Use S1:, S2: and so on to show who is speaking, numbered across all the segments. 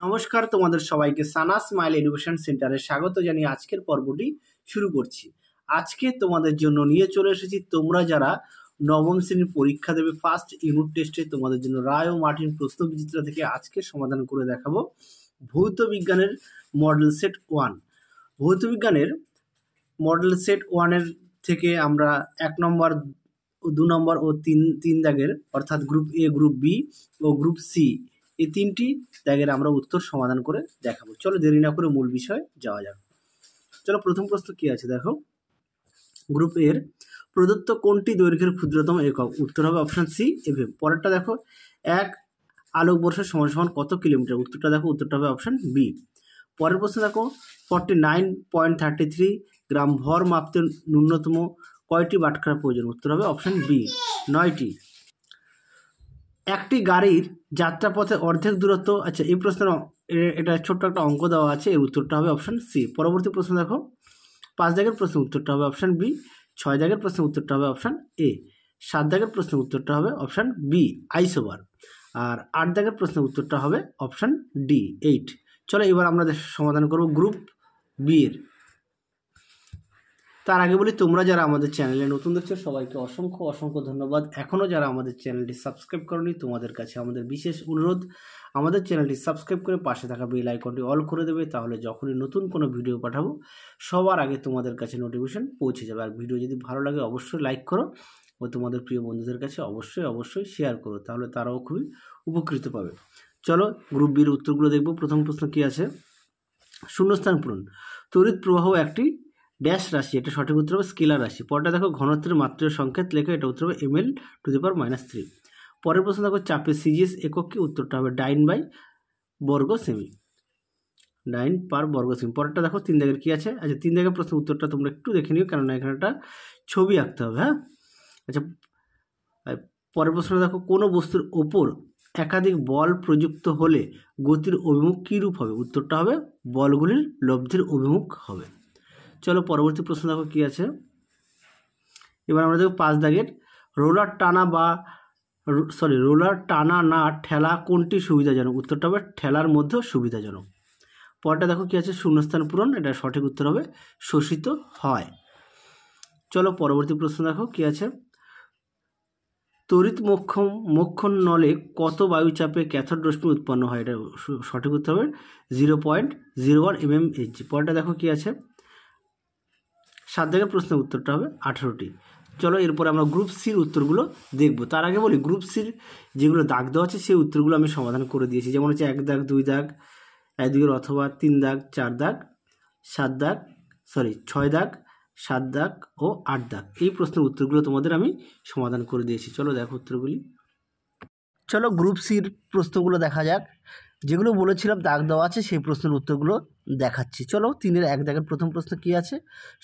S1: নমস্কার, তোমাদের সবাইকে সানা স্মাইল এডুকেশন সেন্টারে স্বাগত জানিয়ে আজকের পর্বটি শুরু করছি। আজকে তোমাদের জন্য নিয়ে চলে এসেছি তোমরা যারা নবম শ্রেণীর পরীক্ষা দেবে ফার্স্ট ইউনিট টেস্টে তোমাদের জন্য রায় ও মার্টিন প্রশ্ন বিচিত্রা থেকে আজকে সমাধান করে দেখাবো ভৌত বিজ্ঞানের মডেল সেট 1। ভৌত বিজ্ঞানের মডেল সেট 1-এর থেকে আমরা 1 নম্বর, 2 নম্বর ও 3 দাগের অর্থাৎ গ্রুপ এ, গ্রুপ বি ও গ্রুপ সি এই 3টি দাগের আমরা উত্তর সমাধান করে দেখাবো। চলো দেরি না করে মূল বিষয়ে যাওয়া যাক। চলো প্রথম প্রশ্ন কি আছে দেখো। গ্রুপ এর প্রদত্ত কোনটি দৈর্ঘ্যের ক্ষুদ্রতম একক? উত্তর হবে অপশন সি এফএম। পরেরটা দেখো, এক আলোকবর্ষ সমান সমান কত কিলোমিটার? উত্তরটা দেখো, উত্তরটা হবে অপশন বি। পরের প্রশ্ন দেখো, 49.33 গ্রাম ভর মাপতে ন্যূনতম কয়টি বাটখারা প্রয়োজন? উত্তর হবে অপশন বি 9টি। একটি গাড়ির যাত্রাপথে অর্ধেক দূরত্ব, আচ্ছা এই প্রশ্নের এটা ছোট্ট একটা অঙ্ক দেওয়া আছে, এর উত্তরটা হবে অপশন সি। পরবর্তী প্রশ্ন দেখো, 5 দাগের প্রশ্নের উত্তরটা হবে অপশন বি, 6 দাগের প্রশ্নের উত্তরটা হবে অপশন এ, 7 দাগের প্রশ্নের উত্তরটা হবে অপশন বি আইসোবার, আর 8 দাগের প্রশ্নের উত্তরটা হবে অপশন ডি 8। চলো এবার আমরা সমাধান করব গ্রুপ বি এর। তার আগে বলি, তোমরা যারা আমাদের চ্যানেলে নতুন দেখছো সবাইকে অসংখ্য অসংখ্য ধন্যবাদ। এখনও যারা আমাদের চ্যানেলটি সাবস্ক্রাইব করনি তোমাদের কাছে আমাদের বিশেষ অনুরোধ, আমাদের চ্যানেলটি সাবস্ক্রাইব করে পাশে থাকা বেল আইকনটি অল করে দেবে, তাহলে যখনই নতুন কোনো ভিডিও পাঠাবো সবার আগে তোমাদের কাছে নোটিফিকেশন পৌঁছে যাবে। আর ভিডিও যদি ভালো লাগে অবশ্যই লাইক করো ও তোমাদের প্রিয় বন্ধুদের কাছে অবশ্যই শেয়ার করো, তাহলে তারাও খুবই উপকৃত পাবে। চলো গ্রুপ বির উত্তরগুলো দেখবো। প্রথম প্রশ্ন কি আছে, শূন্যস্থান পূরণ। তড়িৎ প্রবাহ একটি ড্যাশ রাশি, এটা সঠিক উত্তর হবে স্কেলার রাশি। পরটা দেখো, ঘনত্বের মাত্রার সংকেত লেখো, এটা উত্তর হবে ml⁻⁻3। পরের প্রশ্ন দেখো, চাপের সিজিএস একক কি? উত্তরটা হবে ডাইন বাই বর্গ সেমি, ডাইন পার বর্গ সেমি। পরেরটা দেখো 3 দাগের কি আছে, আচ্ছা 3 দাগের প্রশ্নের উত্তরটা তোমরা একটু দেখে নিও, কেননা এখানে একটা ছবি আঁকতে হবে। হ্যাঁ, আচ্ছা পরের প্রশ্ন দেখো, কোনো বস্তুর ওপর একাধিক বল প্রযুক্ত হলে গতির অভিমুখ কী রূপ হবে? উত্তরটা হবে বলগুলির লব্ধির অভিমুখ হবে। চলো পরবর্তী প্রশ্ন দেখো কি আছে। এবার আমরা দেখো 5 দাগের, রোলার টানা না ঠেলা কোনটি সুবিধাজনক? উত্তরটা হবে ঠেলার মধ্যেও সুবিধাজনক। পরটা দেখো কি আছে, শূন্যস্থান পূরণ, এটা সঠিক উত্তর হবে শোষিত হয়। চলো পরবর্তী প্রশ্ন দেখো কি আছে, তড়িৎ মোক্ষণ নলে কত বায়ুচাপে ক্যাথোড রশ্মি উৎপন্ন হয়? এটা সঠিক উত্তর হবে 0.01 mmHg। পরটা দেখো কি আছে, 7 দাগের প্রশ্নের উত্তরটা হবে 18টি। চলো এরপরে আমরা গ্রুপ সির উত্তরগুলো দেখব। তার আগে বলি, গ্রুপ সির যেগুলো দাগ দেওয়া আছে সেই উত্তরগুলো আমি সমাধান করে দিয়েছি, যেমন হচ্ছে 1 দাগ, 2 দাগ, 1 দিকের অথবা 3 দাগ, 4 দাগ, 6 দাগ, 7 দাগ ও 8 দাগ। এই প্রশ্নের উত্তরগুলো তোমাদের আমি সমাধান করে দিয়েছি। চলো দেখো উত্তরগুলি। চলো গ্রুপ সির প্রশ্নগুলো দেখা যাক। যেগুলো বলেছিলাম দাগ দেওয়া আছে সেই প্রশ্নের উত্তরগুলো দেখাচ্ছি। চলো 3-এর 1 দাগের প্রথম প্রশ্ন কি আছে,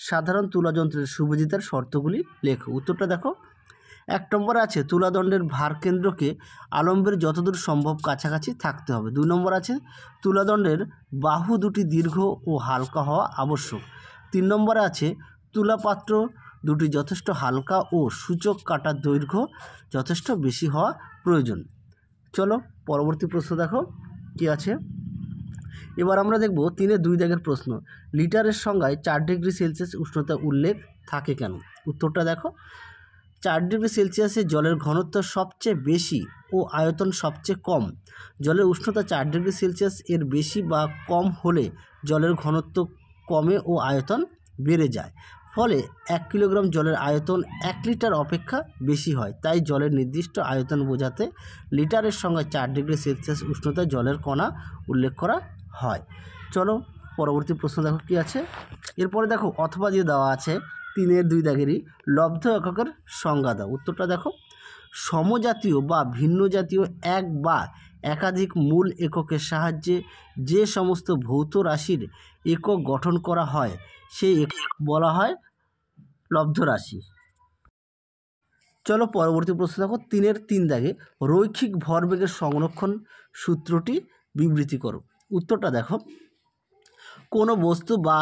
S1: সাধারণ তুলাযন্ত্রের শুভজিতার শর্তগুলি লেখো। উত্তরটা দেখো, 1 নম্বরে আছে তুলাদণ্ডের ভার কেন্দ্রকে আলম্বের যতদূর সম্ভব কাছাকাছি থাকতে হবে। 2 নম্বর আছে তুলাদণ্ডের বাহু দুটি দীর্ঘ ও হালকা হওয়া আবশ্যক। 3 নম্বরে আছে তুলাপাত্র দুটি যথেষ্ট হালকা ও সূচক কাটার দৈর্ঘ্য যথেষ্ট বেশি হওয়া প্রয়োজন। চলো পরবর্তী প্রশ্ন দেখো কি আছে। এবার আমরা দেখব 3-এর 2 দাগের প্রশ্ন, লিটারের সংজ্ঞায় 4 ডিগ্রি সেলসিয়াস উষ্ণতা উল্লেখ থাকে কেন? উত্তরটা দেখো, 4 ডিগ্রি সেলসিয়াসে জলের ঘনত্ব সবচেয়ে বেশি ও আয়তন সবচেয়ে কম। জলের উষ্ণতা 4 ডিগ্রি সেলসিয়াস এর বেশি বা কম হলে জলের ঘনত্ব কমে ও আয়তন বেড়ে যায়, ফলে 1 কিলোগ্রাম জলের আয়তন 1 লিটার অপেক্ষা বেশি হয়। তাই জলের নির্দিষ্ট আয়তন বোঝাতে লিটারের সঙ্গে 4 ডিগ্রি সেলসিয়াস উষ্ণতায় জলের কণা উল্লেখ করা হয়। চলো পরবর্তী প্রশ্ন দেখো কি আছে। এরপরে দেখো অথবা দিয়ে দেওয়া আছে 3-এর 2 দাগেরই, লব্ধ এককের সংজ্ঞা দাও। উত্তরটা দেখো, সমজাতীয় বা ভিন্ন জাতীয় এক বা একাধিক মূল এককের সাহায্যে যে সমস্ত ভৌত রাশির একক গঠন করা হয় সেই একক বলা হয় লব্ধ রাশি। চলো পরবর্তী প্রশ্ন দেখো 3-এর 3 দাগে, রৈখিক ভরবেগের সংরক্ষণ সূত্রটি বিবৃতি করো। উত্তরটা দেখো, কোনো বস্তু বা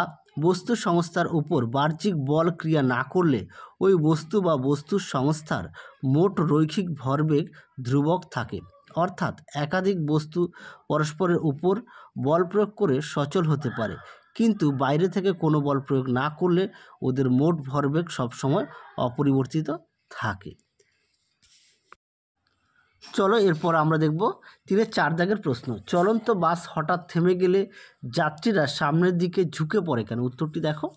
S1: বস্তু সংস্থার উপর বাহ্যিক বল ক্রিয়া না করলে ওই বস্তু বা বস্তুর সংস্থার মোট রৈখিক ভরবেগ ধ্রুবক থাকে। অর্থাৎ একাধিক বস্তু পরস্পরের উপর বল প্রয়োগ করে সচল হতে পারে, কিন্তু বাইরে থেকে কোনো বল প্রয়োগ না করলে ওদের মোট ভরবেগ সবসময় অপরিবর্তিত থাকে। চলো এরপর আমরা দেখব 3-4 দাগের প্রশ্ন। চলন্ত বাস হঠাৎ থেমে গেলে যাত্রীরা সামনের দিকে ঝুঁকে পড়ে কেন? উত্তরটি দেখো।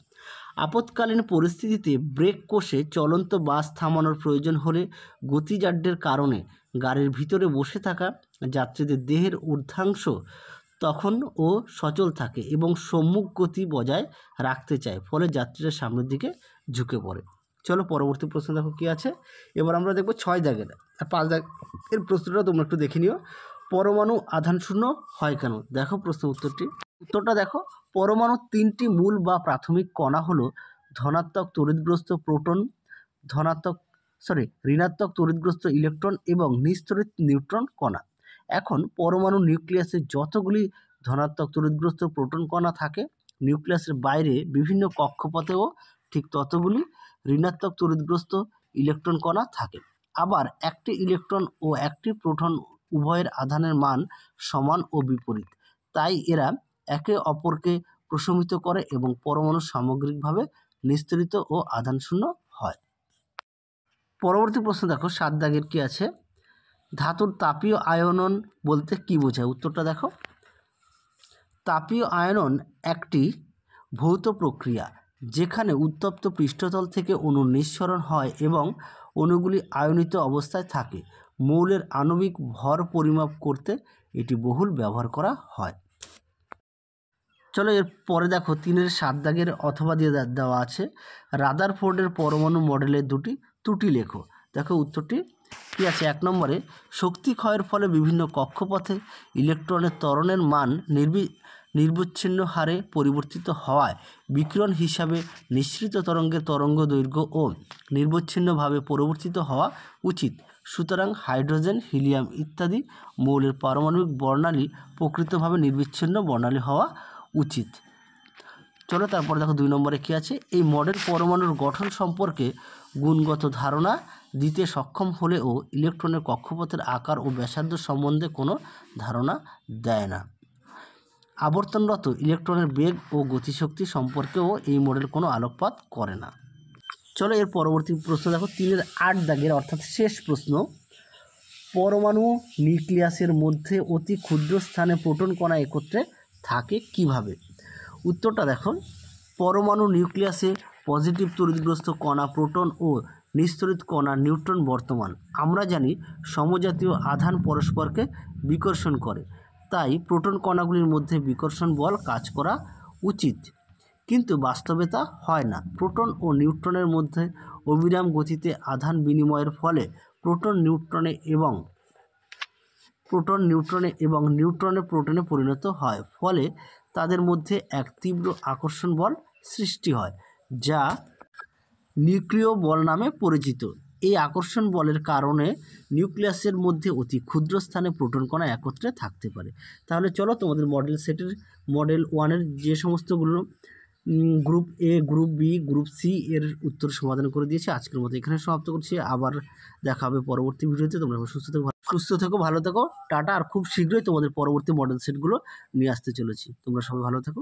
S1: আপৎকালীন পরিস্থিতিতে ব্রেক কষে চলন্ত বাস থামানোর প্রয়োজন হলে গতিজাড্যের কারণে গাড়ির ভিতরে বসে থাকা যাত্রীদের দেহের ঊর্ধ্বাংশ তখন ও সচল থাকে এবং সম্মুখ গতি বজায় রাখতে চায়, ফলে যাত্রীরা সামনের দিকে ঝুঁকে পড়ে। চলো পরবর্তী প্রশ্ন দেখো কী আছে। এবার আমরা দেখব 6 দাগের আর 5 দাগের প্রশ্নটা তোমরা একটু দেখে নিও। পরমাণু আধান শূন্য হয় কেন? দেখো প্রশ্ন উত্তরটা দেখো। পরমাণুর 3টি মূল বা প্রাথমিক কণা হলো ধনাত্মক তড়িৎগ্রস্ত প্রোটন, ঋণাত্মক তড়িৎগ্রস্ত ইলেকট্রন এবং নিস্তড়িত নিউট্রন কণা। এখন পরমাণু নিউক্লিয়াসে যতগুলি ধনাত্মক তড়িৎগ্রস্ত প্রোটন কণা থাকে, নিউক্লিয়াসের বাইরে বিভিন্ন কক্ষপথেও ঠিক ততগুলি ঋণাত্মক তড়িৎগ্রস্ত ইলেকট্রন কণা থাকে। আবার একটি ইলেকট্রন ও একটি প্রোটন উভয়ের আধানের মান সমান ও বিপরীত, তাই এরা একে অপরকে প্রশমিত করে এবং পরমাণু সামগ্রিকভাবে নিস্তড়িত ও আধানশূন্য হয়। পরবর্তী প্রশ্ন দেখো 7 দাগের কী আছে। ধাতুর তাপীয় আয়নন বলতে কী বোঝায়? উত্তরটা দেখো। তাপীয় আয়নন একটি ভৌত প্রক্রিয়া যেখানে উত্তপ্ত পৃষ্ঠতল থেকে অণুর নিঃসরণ হয় এবং অণুগুলি আয়নিত অবস্থায় থাকে। মৌলের আণবিক ভর পরিমাপ করতে এটি বহুল ব্যবহার করা হয়। চলো এর পরে দেখো 3-7 দাগের অথবা দিয়ে দেওয়া আছে। রাদারফোর্ডের পরমাণু মডেলের 2টি ত্রুটি লেখো। দেখো উত্তরটি কী আছে। 1 নম্বরে, শক্তি ক্ষয়ের ফলে বিভিন্ন কক্ষপথে ইলেকট্রনের ত্বরণের মান নিরবচ্ছিন্ন হারে পরিবর্তিত হওয়ায় বিকিরণ হিসাবে নিঃসৃত তরঙ্গের তরঙ্গ দৈর্ঘ্য ও নিরবচ্ছিন্নভাবে পরিবর্তিত হওয়া উচিত। সুতরাং হাইড্রোজেন, হিলিয়াম ইত্যাদি মৌলের পারমাণবিক বর্ণালী প্রকৃতভাবে নির্বিচ্ছিন্ন বর্ণালী হওয়া উচিত। চলো তারপর দেখো 2 নম্বরে কী আছে। এই মডেল পরমাণুর গঠন সম্পর্কে গুণগত ধারণা দিতে সক্ষম হলেও ইলেকট্রনের কক্ষপথের আকার ও ব্যাসার্ধ সম্বন্ধে কোনো ধারণা দেয় না। আবর্তনরত ইলেকট্রনের বেগ ও গতিশক্তি সম্পর্কেও এই মডেল কোনো আলোকপাত করে না। চলো এর পরবর্তী প্রশ্ন দেখো 3-8 দাগের অর্থাৎ শেষ প্রশ্ন। পরমাণু নিউক্লিয়াসের মধ্যে অতি ক্ষুদ্র স্থানে প্রোটন কণা একত্রে থাকে কিভাবে? উত্তরটা দেখো। পরমাণু নিউক্লিয়াসে পজিটিভ তড়িৎগ্রস্ত কণা প্রোটন ও নিস্তড়িত কণা নিউট্রন বর্তমান। আমরা জানি সমজাতীয় আধান পরস্পরকে বিকর্ষণ করে, তাই প্রোটন কণাগুলির মধ্যে বিকর্ষণ বল কাজ করা উচিত, কিন্তু বাস্তবে তা হয় না। প্রোটন ও নিউট্রনের মধ্যে অবিরাম গতিতে আধান বিনিময়ের ফলে প্রোটন নিউট্রনে এবং নিউট্রনে প্রোটনে পরিণত হয়, ফলে তাদের মধ্যে এক তীব্র আকর্ষণ বল সৃষ্টি হয়, যা নিউক্লিয় বল নামে পরিচিত। এই আকর্ষণ বলের কারণে নিউক্লিয়াসের মধ্যে অতি ক্ষুদ্র স্থানে প্রোটন কণা একত্রে থাকতে পারে। তাহলে চলো তোমাদের মডেল সেটের মডেল 1-এর যে সমস্তগুলো group A, group B, group C এর উত্তর সমাধান করে দিয়েছি। আজকের মতো এখানে সমাপ্ত করছি। আবার দেখা হবে পরবর্তী ভিডিওতে। তোমরা সুস্থ থেকো, ভালো থেকো, টাটা। আর খুব শীঘ্রই তোমাদের পরবর্তী মডেল সেটগুলো নিয়ে আসতে চলেছি। তোমরা সবাই ভালো থেকো।